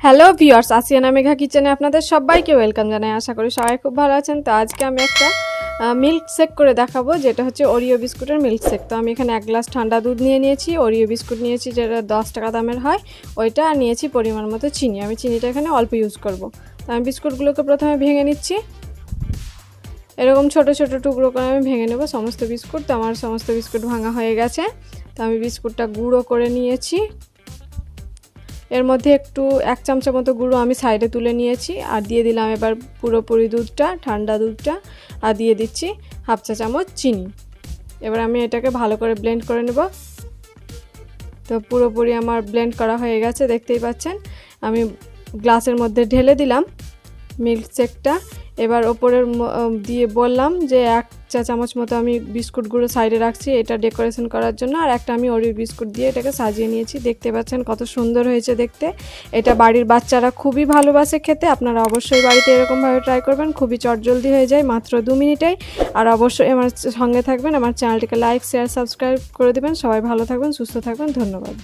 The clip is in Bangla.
হ্যালো ভিউয়ার্স, আসিয়ানা মেঘা কিচেনে আপনাদের সবাইকে ওয়েলকাম জানাই। আশা করি সবাই খুব ভালো আছেন। তো আজকে আমি একটা মিল্ক শেক করে দেখাবো, যেটা হচ্ছে ওরিও বিস্কুটের মিল্ক শেক। তো আমি এখানে 1 গ্লাস ঠান্ডা দুধ নিয়ে নিয়েছি, ওরিও বিস্কুট নিয়েছি যেটা 10 টাকা দামের হয় ওইটা, আর নিয়েছি পরিমাণ মতো চিনি। আমি চিনিটা এখানে অল্প ইউজ করব। তো আমি বিস্কুটগুলোকে প্রথমে ভেঙে নিচ্ছি, এরকম ছোট ছোট টুকরো করে আমি ভেঙে নেব সমস্ত বিস্কুট। তো আমার সমস্ত বিস্কুট ভাঙা হয়ে গেছে। তো আমি বিস্কুটটা গুঁড়ো করে নিয়েছি, এর মধ্যে একটু 1 চামচের মতো গুঁড়ো আমি সাইডে তুলে নিয়েছি, আর দিয়ে দিলাম এবার পুরোপুরি দুধটা, ঠান্ডা দুধটা, আর দিয়ে দিচ্ছি 1/2 চা চামচ চিনি। এবার আমি এটাকে ভালো করে ব্লেন্ড করে নেব। তো পুরোপুরি আমার ব্লেন্ড করা হয়ে গেছে, দেখতেই পাচ্ছেন। আমি গ্লাসের মধ্যে ঢেলে দিলাম মিল্ক শেকটা। এবার ওপরের দিয়ে বললাম যে 1 চা চামচ মতো আমি বিস্কুট গুঁড়ো সাইডে রাখছি, এটা ডেকোরেশন করার জন্য। আর একটা আমি ওরিও বিস্কুট দিয়ে এটাকে সাজিয়ে নিয়েছি। দেখতে পাচ্ছেন কত সুন্দর হয়েছে দেখতে। এটা বাড়ির বাচ্চারা খুবই ভালোবাসে খেতে। আপনারা অবশ্যই বাড়িতে এরকমভাবে ট্রাই করবেন, খুবই চটজলদি হয়ে যায়, মাত্র 2 মিনিটেই। আর অবশ্যই আমার সঙ্গে থাকবেন, আমার চ্যানেলটিকে লাইক, শেয়ার, সাবস্ক্রাইব করে দেবেন। সবাই ভালো থাকবেন, সুস্থ থাকবেন, ধন্যবাদ।